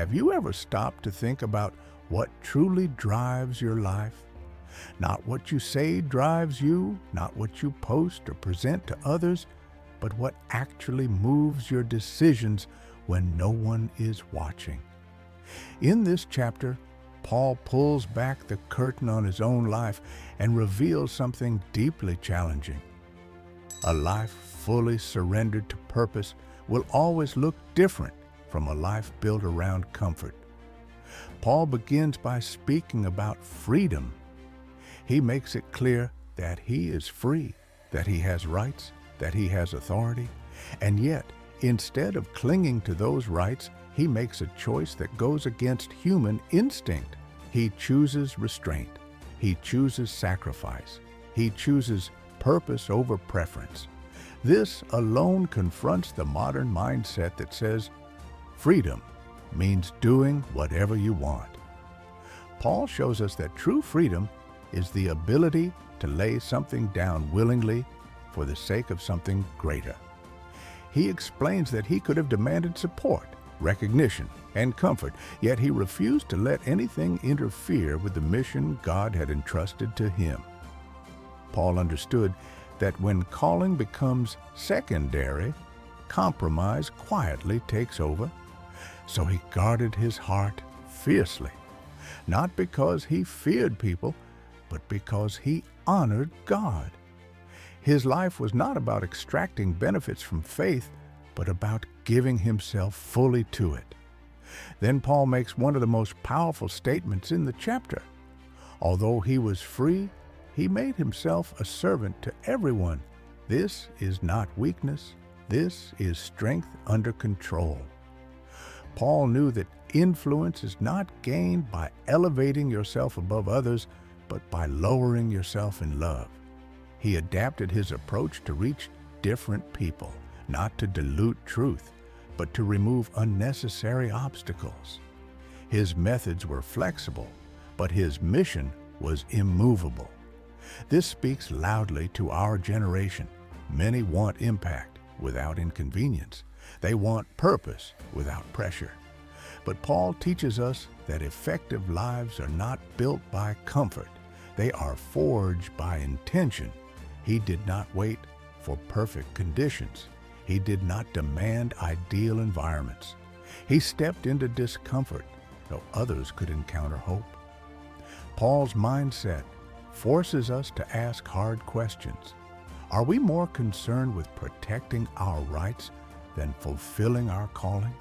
Have you ever stopped to think about what truly drives your life? Not what you say drives you, not what you post or present to others, but what actually moves your decisions when no one is watching. In this chapter, Paul pulls back the curtain on his own life and reveals something deeply challenging. A life fully surrendered to purpose will always look different from a life built around comfort. Paul begins by speaking about freedom. He makes it clear that he is free, that he has rights, that he has authority, and yet, instead of clinging to those rights, he makes a choice that goes against human instinct. He chooses restraint. He chooses sacrifice. He chooses purpose over preference. This alone confronts the modern mindset that says freedom means doing whatever you want. Paul shows us that true freedom is the ability to lay something down willingly for the sake of something greater. He explains that he could have demanded support, recognition, and comfort, yet he refused to let anything interfere with the mission God had entrusted to him. Paul understood that when calling becomes secondary, compromise quietly takes over. So he guarded his heart fiercely, not because he feared people, but because he honored God. His life was not about extracting benefits from faith, but about giving himself fully to it. Then Paul makes one of the most powerful statements in the chapter. Although he was free, he made himself a servant to everyone. This is not weakness. This is strength under control. Paul knew that influence is not gained by elevating yourself above others, but by lowering yourself in love. He adapted his approach to reach different people, not to dilute truth, but to remove unnecessary obstacles. His methods were flexible, but his mission was immovable. This speaks loudly to our generation. Many want impact without inconvenience. They want purpose without pressure. But Paul teaches us that effective lives are not built by comfort. They are forged by intention. He did not wait for perfect conditions. He did not demand ideal environments. He stepped into discomfort so others could encounter hope. Paul's mindset forces us to ask hard questions. Are we more concerned with protecting our rights than fulfilling our calling?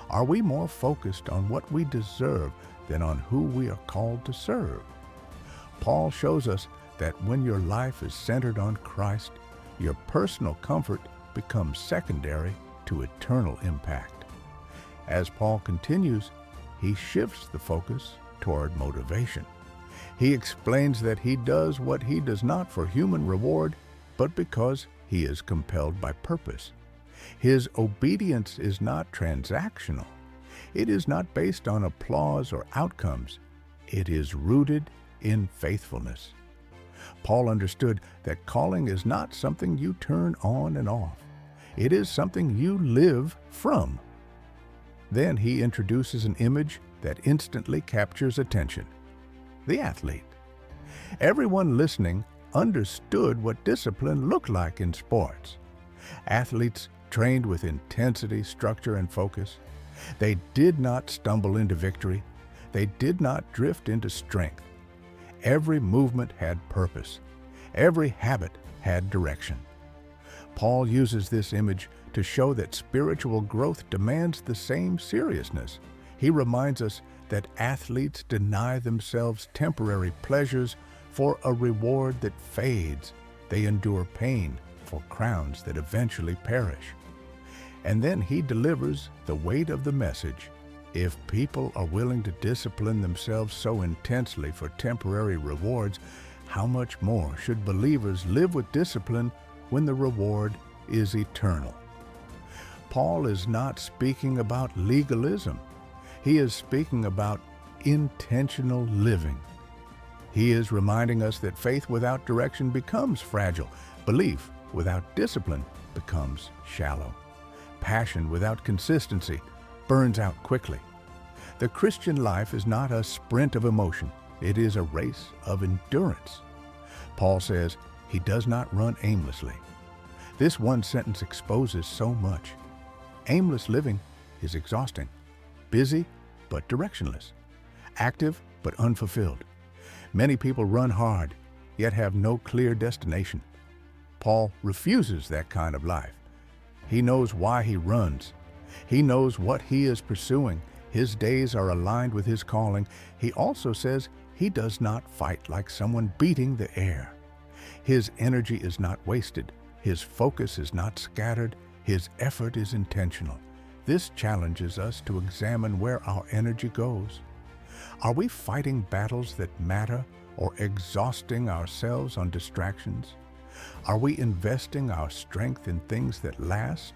Are we more focused on what we deserve than on who we are called to serve? Paul shows us that when your life is centered on Christ, your personal comfort becomes secondary to eternal impact. As Paul continues, he shifts the focus toward motivation. He explains that he does what he does not for human reward, but because he is compelled by purpose. His obedience is not transactional. It is not based on applause or outcomes. It is rooted in faithfulness. Paul understood that calling is not something you turn on and off. It is something you live from. Then he introduces an image that instantly captures attention: the athlete. Everyone listening understood what discipline looked like in sports. Athletes trained with intensity, structure, and focus. They did not stumble into victory. They did not drift into strength. Every movement had purpose. Every habit had direction. Paul uses this image to show that spiritual growth demands the same seriousness. He reminds us that athletes deny themselves temporary pleasures for a reward that fades. They endure pain for crowns that eventually perish. And then he delivers the weight of the message. If people are willing to discipline themselves so intensely for temporary rewards, how much more should believers live with discipline when the reward is eternal? Paul is not speaking about legalism. He is speaking about intentional living. He is reminding us that faith without direction becomes fragile. Belief without discipline becomes shallow. Passion without consistency burns out quickly. The Christian life is not a sprint of emotion. It is a race of endurance. Paul says he does not run aimlessly. This one sentence exposes so much. Aimless living is exhausting, busy but directionless, active but unfulfilled. Many people run hard, yet have no clear destination. Paul refuses that kind of life. He knows why he runs. He knows what he is pursuing. His days are aligned with his calling. He also says he does not fight like someone beating the air. His energy is not wasted. His focus is not scattered. His effort is intentional. This challenges us to examine where our energy goes. Are we fighting battles that matter or exhausting ourselves on distractions? Are we investing our strength in things that last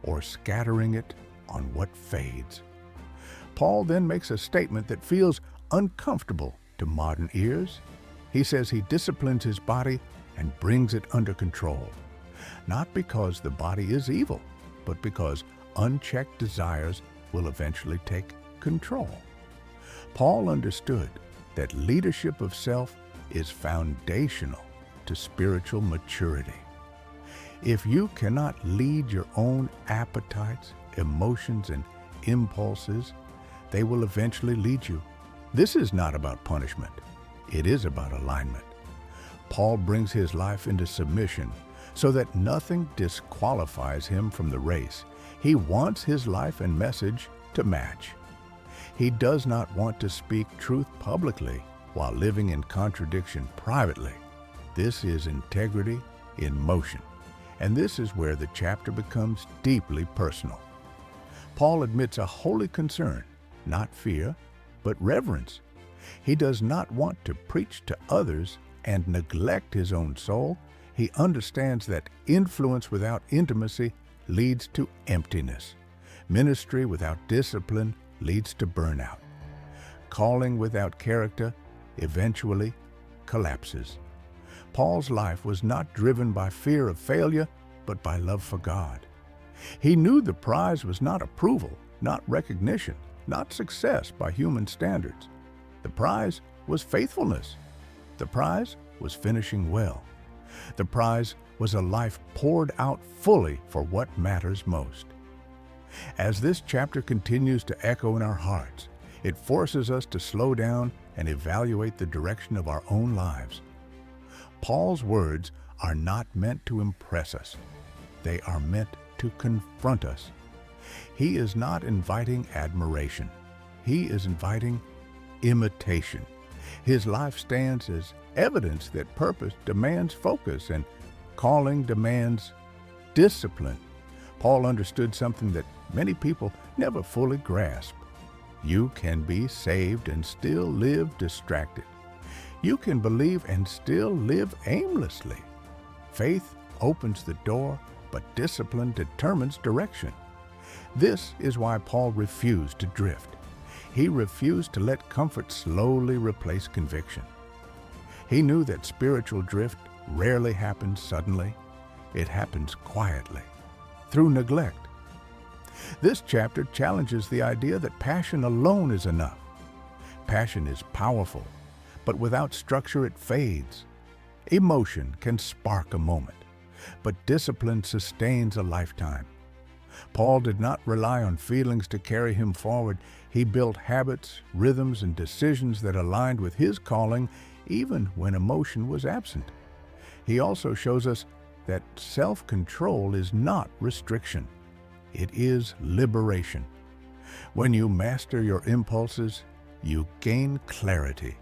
or scattering it on what fades? Paul then makes a statement that feels uncomfortable to modern ears. He says he disciplines his body and brings it under control, not because the body is evil, but because unchecked desires will eventually take control. Paul understood that leadership of self is foundational to spiritual maturity. If you cannot lead your own appetites, emotions, and impulses, they will eventually lead you. This is not about punishment. It is about alignment. Paul brings his life into submission so that nothing disqualifies him from the race. He wants his life and message to match. He does not want to speak truth publicly while living in contradiction privately. This is integrity in motion, and this is where the chapter becomes deeply personal. Paul admits a holy concern, not fear, but reverence. He does not want to preach to others and neglect his own soul. He understands that influence without intimacy leads to emptiness. Ministry without discipline leads to burnout. Calling without character eventually collapses. Paul's life was not driven by fear of failure, but by love for God. He knew the prize was not approval, not recognition, not success by human standards. The prize was faithfulness. The prize was finishing well. The prize was a life poured out fully for what matters most. As this chapter continues to echo in our hearts, it forces us to slow down and evaluate the direction of our own lives. Paul's words are not meant to impress us. They are meant to confront us. He is not inviting admiration. He is inviting imitation. His life stands as evidence that purpose demands focus and calling demands discipline. Paul understood something that many people never fully grasp. You can be saved and still live distracted. You can believe and still live aimlessly. Faith opens the door, but discipline determines direction. This is why Paul refused to drift. He refused to let comfort slowly replace conviction. He knew that spiritual drift rarely happens suddenly. It happens quietly, through neglect. This chapter challenges the idea that passion alone is enough. Passion is powerful, but without structure it fades. Emotion can spark a moment, but discipline sustains a lifetime. Paul did not rely on feelings to carry him forward. He built habits, rhythms, and decisions that aligned with his calling, even when emotion was absent. He also shows us that self-control is not restriction. It is liberation. When you master your impulses, you gain clarity.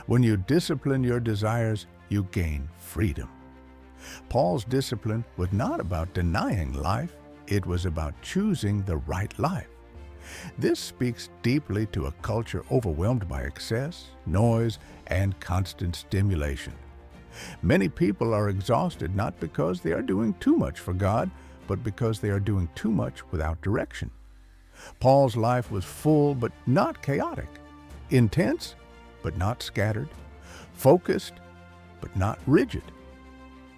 When you discipline your desires, you gain freedom. Paul's discipline was not about denying life. It was about choosing the right life. This speaks deeply to a culture overwhelmed by excess, noise, and constant stimulation. Many people are exhausted not because they are doing too much for God, but because they are doing too much without direction. Paul's life was full but not chaotic, intense but not scattered, focused but not rigid.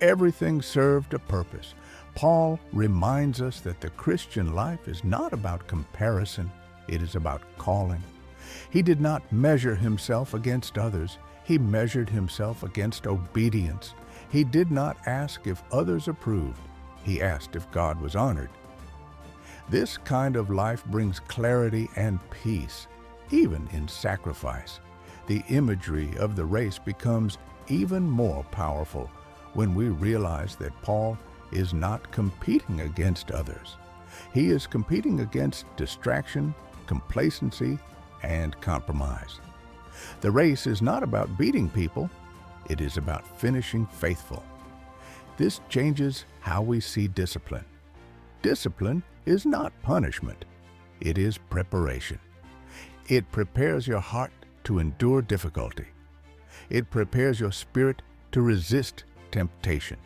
Everything served a purpose. Paul reminds us that the Christian life is not about comparison, it is about calling. He did not measure himself against others. He measured himself against obedience. He did not ask if others approved. He asked if God was honored. This kind of life brings clarity and peace, even in sacrifice. The imagery of the race becomes even more powerful when we realize that Paul is not competing against others. He is competing against distraction, complacency, and compromise. The race is not about beating people, it is about finishing faithful. This changes how we see discipline. Discipline is not punishment, it is preparation. It prepares your heart to endure difficulty. It prepares your spirit to resist temptation.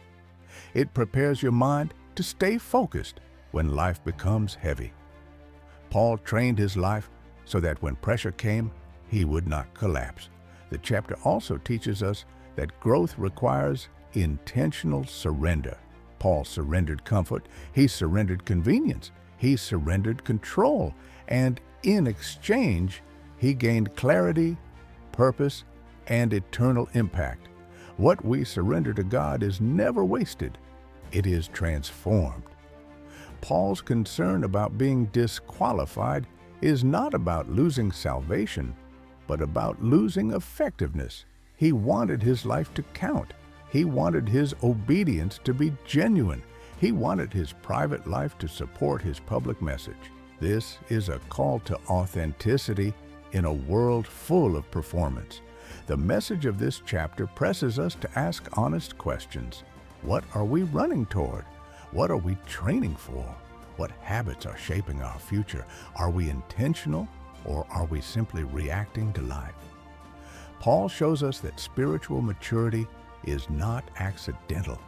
It prepares your mind to stay focused when life becomes heavy. Paul trained his life so that when pressure came, he would not collapse. The chapter also teaches us that growth requires intentional surrender. Paul surrendered comfort, he surrendered convenience, he surrendered control, and in exchange, he gained clarity, purpose, and eternal impact. What we surrender to God is never wasted. It is transformed. Paul's concern about being disqualified is not about losing salvation, but about losing effectiveness. He wanted his life to count. He wanted his obedience to be genuine. He wanted his private life to support his public message. This is a call to authenticity in a world full of performance. The message of this chapter presses us to ask honest questions. What are we running toward? What are we training for? What habits are shaping our future? Are we intentional, or are we simply reacting to life? Paul shows us that spiritual maturity is not accidental.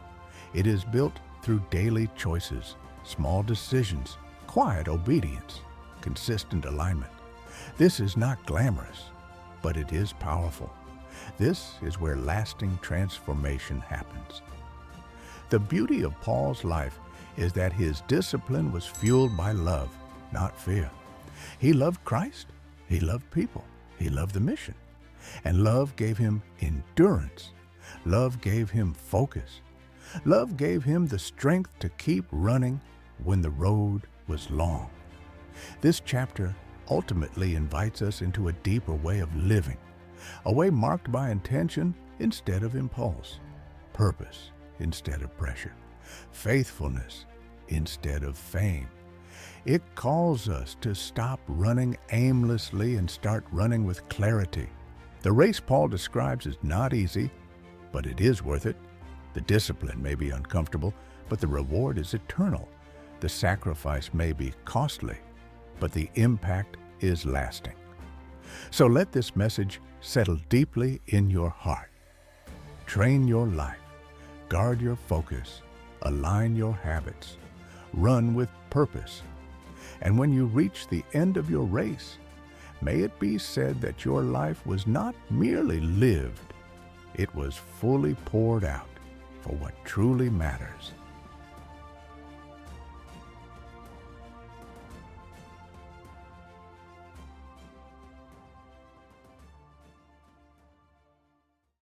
It is built through daily choices, small decisions, quiet obedience, consistent alignment. This is not glamorous, but it is powerful. This is where lasting transformation happens. The beauty of Paul's life is that his discipline was fueled by love, not fear. He loved Christ, he loved people, he loved the mission. And love gave him endurance. Love gave him focus. Love gave him the strength to keep running when the road was long. This chapter ultimately invites us into a deeper way of living, a way marked by intention instead of impulse, purpose instead of pressure, faithfulness instead of fame. It calls us to stop running aimlessly and start running with clarity. The race Paul describes is not easy, but it is worth it. The discipline may be uncomfortable, but the reward is eternal. The sacrifice may be costly, but the impact is lasting. So let this message settle deeply in your heart. Train your life, guard your focus, align your habits, run with purpose. And when you reach the end of your race, may it be said that your life was not merely lived, it was fully poured out for what truly matters.